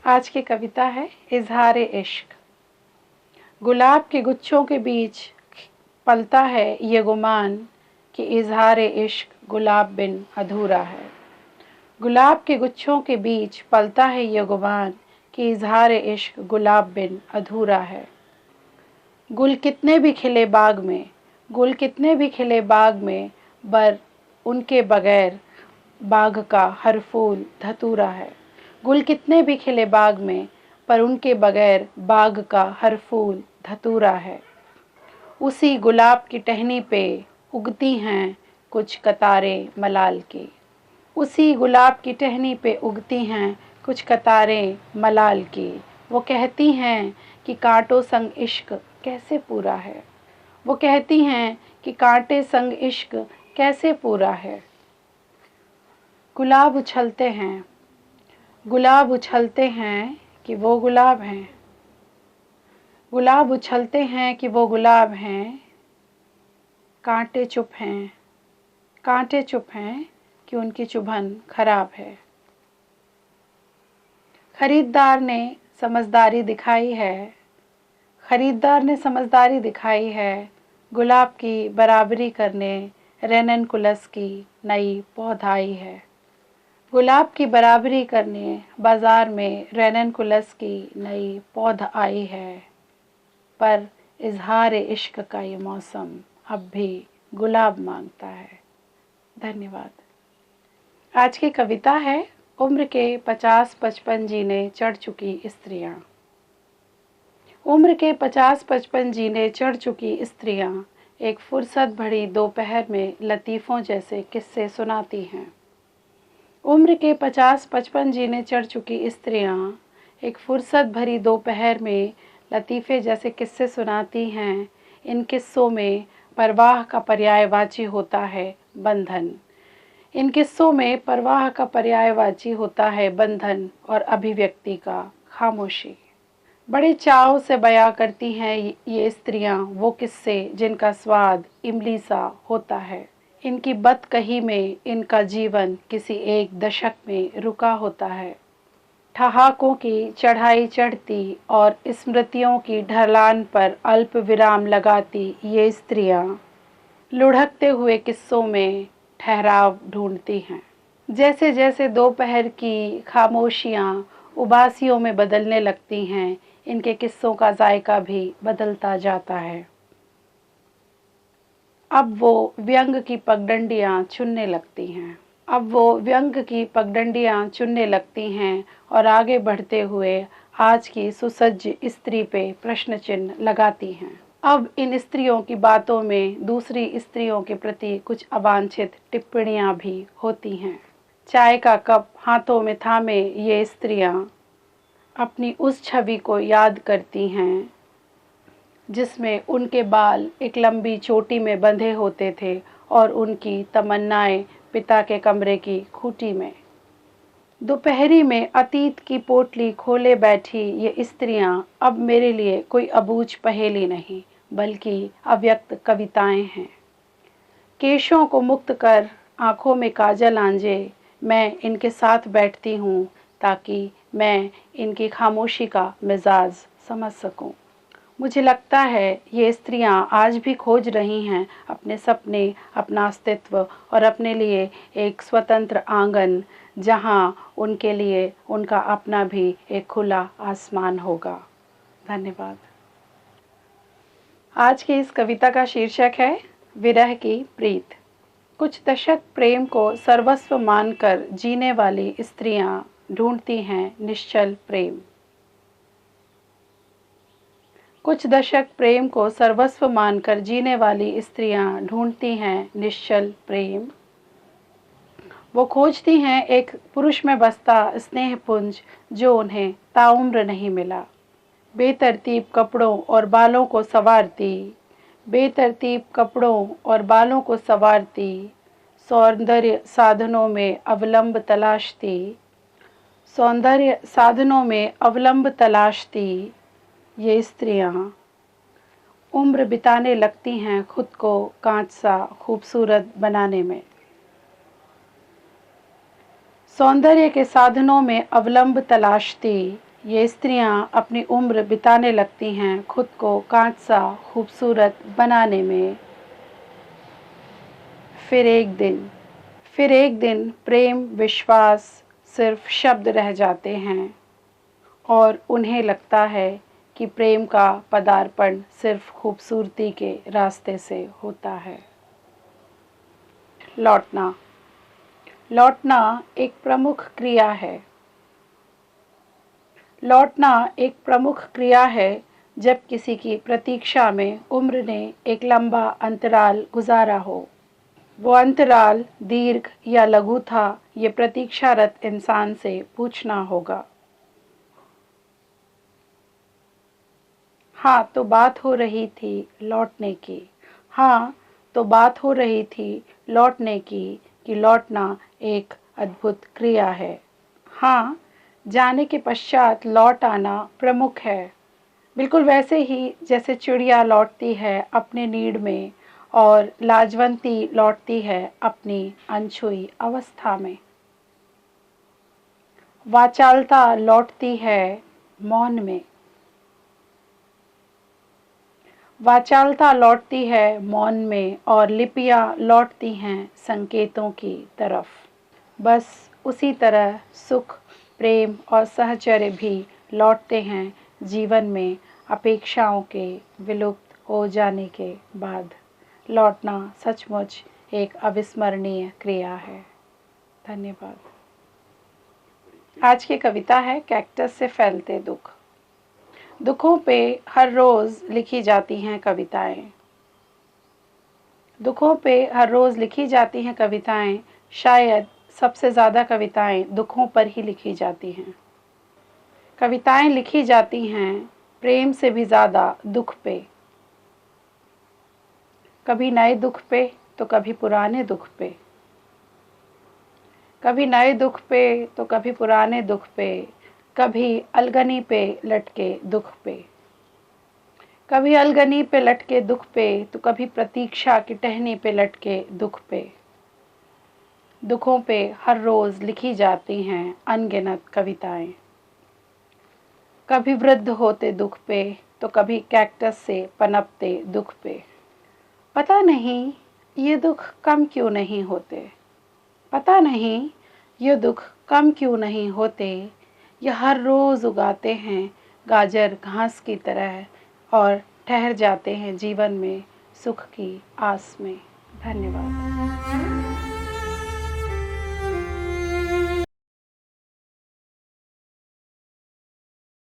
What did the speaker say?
आज की कविता है इजहार इश्क। गुलाब के गुच्छों के बीच पलता है ये गुमान कि इजहार इश्क गुलाब बिन अधूरा है। गुलाब के गुच्छों के बीच पलता है ये गुमान कि इजहार इश्क गुलाब बिन अधूरा है। गुल कितने भी खिले बाग में, गुल कितने भी खिले बाग में, बर उनके बगैर बाग का हर फूल धतूरा है। गुल कितने भी खिले बाग में, पर उनके बगैर बाग का हर फूल धतूरा है। उसी गुलाब की टहनी पे उगती हैं कुछ कतारें मलाल की। उसी गुलाब की टहनी पे उगती हैं कुछ कतारें मलाल की। वो कहती हैं कि कांटों संग इश्क कैसे पूरा है। वो कहती हैं कि कांटे संग इश्क कैसे पूरा है। गुलाब उछलते हैं, गुलाब उछलते हैं कि वो गुलाब हैं। गुलाब उछलते हैं कि वो गुलाब हैं। कांटे चुप हैं, कांटे चुप हैं कि उनकी चुभन खराब है। खरीदार ने समझदारी दिखाई है, खरीदार ने समझदारी दिखाई है। गुलाब की बराबरी करने रेननकुलस की नई पौध आई है। गुलाब की बराबरी करने बाज़ार में रेननकुलस की नई पौध आई है। पर इजहार इश्क का ये मौसम अब भी गुलाब मांगता है। धन्यवाद। आज की कविता है उम्र के 50-55 जीने चढ़ चुकी स्त्रियां। उम्र के 50-55 जीने चढ़ चुकी स्त्रियां एक फुर्सत भरी दोपहर में लतीफ़ों जैसे किस्से सुनाती हैं। उम्र के 50-55 जीने चढ़ चुकी स्त्रियां एक फुर्सत भरी दोपहर में लतीफ़े जैसे किस्से सुनाती हैं। इन किस्सों में परवाह का पर्यायवाची होता है बंधन। इन किस्सों में परवाह का पर्यायवाची होता है बंधन और अभिव्यक्ति का खामोशी। बड़े चाव से बयां करती हैं ये स्त्रियां वो किस्से जिनका स्वाद इमली सा होता है। इनकी बदकही में इनका जीवन किसी एक दशक में रुका होता है। ठहाकों की चढ़ाई चढ़ती और स्मृतियों की ढलान पर अल्प विराम लगाती ये स्त्रियां लुढ़कते हुए किस्सों में ठहराव ढूंढती हैं। जैसे जैसे दोपहर की खामोशियां उबासियों में बदलने लगती हैं, इनके किस्सों का जायका भी बदलता जाता है। अब वो व्यंग की पगडंडियां चुनने लगती हैं। अब वो व्यंग की पगडंडियां चुनने लगती हैं और आगे बढ़ते हुए आज की सुसज्ज स्त्री पे प्रश्न चिन्ह लगाती हैं। अब इन स्त्रियों की बातों में दूसरी स्त्रियों के प्रति कुछ अवांछित टिप्पणियां भी होती हैं। चाय का कप हाथों में थामे ये स्त्रियां अपनी उस छवि को याद करती हैं जिसमें उनके बाल एक लंबी चोटी में बंधे होते थे और उनकी तमन्नाएं पिता के कमरे की खूंटी में। दोपहरी में अतीत की पोटली खोले बैठी ये स्त्रियां अब मेरे लिए कोई अबूझ पहेली नहीं बल्कि अव्यक्त कविताएं हैं। केशों को मुक्त कर आंखों में काजल आंजे मैं इनके साथ बैठती हूँ ताकि मैं इनकी खामोशी का मिजाज समझ सकूं। मुझे लगता है ये स्त्रियां आज भी खोज रही हैं अपने सपने, अपना अस्तित्व और अपने लिए एक स्वतंत्र आंगन जहां उनके लिए उनका अपना भी एक खुला आसमान होगा। धन्यवाद। आज की इस कविता का शीर्षक है विरह की प्रीत। कुछ दशक प्रेम को सर्वस्व मानकर जीने वाली स्त्रियां ढूंढती हैं निश्चल प्रेम। कुछ दशक प्रेम को सर्वस्व मानकर जीने वाली स्त्रियां ढूंढती हैं निश्चल प्रेम। वो खोजती हैं एक पुरुष में बसता स्नेहपुंज जो उन्हें ताउम्र नहीं मिला। बेतरतीब कपड़ों और बालों को संवारती, बेतरतीब कपड़ों और बालों को संवारती, सौंदर्य साधनों में अवलंब तलाशती, सौंदर्य साधनों में अवलंब तलाशती ये स्त्रियां उम्र बिताने लगती हैं खुद को कांच सा खूबसूरत बनाने में। सौंदर्य के साधनों में अवलंब तलाशती ये स्त्रियां अपनी उम्र बिताने लगती हैं खुद को कांच सा खूबसूरत बनाने में। फिर एक दिन प्रेम विश्वास सिर्फ शब्द रह जाते हैं और उन्हें लगता है कि प्रेम का पदार्पण सिर्फ खूबसूरती के रास्ते से होता है। लौटना एक प्रमुख क्रिया है। लौटना एक प्रमुख क्रिया है जब किसी की प्रतीक्षा में उम्र ने एक लंबा अंतराल गुजारा हो। वो अंतराल दीर्घ या लघु था, ये प्रतीक्षारत इंसान से पूछना होगा। हाँ तो बात हो रही थी लौटने की। हाँ तो बात हो रही थी लौटने की कि लौटना एक अद्भुत क्रिया है। हाँ, जाने के पश्चात लौट आना प्रमुख है, बिल्कुल वैसे ही जैसे चिड़िया लौटती है अपने नीड में और लाजवंती लौटती है अपनी अनछुई अवस्था में। वाचालता लौटती है मौन में। वाचालता लौटती है मौन में और लिपियां लौटती हैं संकेतों की तरफ। बस उसी तरह सुख, प्रेम और सहचर्य भी लौटते हैं जीवन में अपेक्षाओं के विलुप्त हो जाने के बाद। लौटना सचमुच एक अविस्मरणीय क्रिया है। धन्यवाद। आज की कविता है कैक्टस से फैलते दुख। दुखों पे हर रोज़ लिखी जाती हैं कविताएं। दुखों पे हर रोज़ लिखी जाती हैं कविताएं। शायद सबसे ज़्यादा कविताएं दुखों पर ही लिखी जाती हैं। कविताएं लिखी जाती हैं प्रेम से भी ज़्यादा दुख पे। कभी नए दुख पे तो कभी पुराने दुख पे। कभी नए दुख पे तो कभी पुराने दुख पे। कभी अलगनी पे लटके दुख पे। कभी अलगनी पे लटके दुख पे तो कभी प्रतीक्षा की टहनी पे लटके दुख पे। दुखों पे हर रोज़ लिखी जाती हैं अनगिनत कविताएं। कभी वृद्ध होते दुख पे तो कभी कैक्टस से पनपते दुख पे। पता नहीं ये दुख कम क्यों नहीं होते। पता नहीं ये दुख कम क्यों नहीं होते। ये हर रोज़ उगाते हैं गाजर घास की तरह और ठहर जाते हैं जीवन में सुख की आस में। धन्यवाद।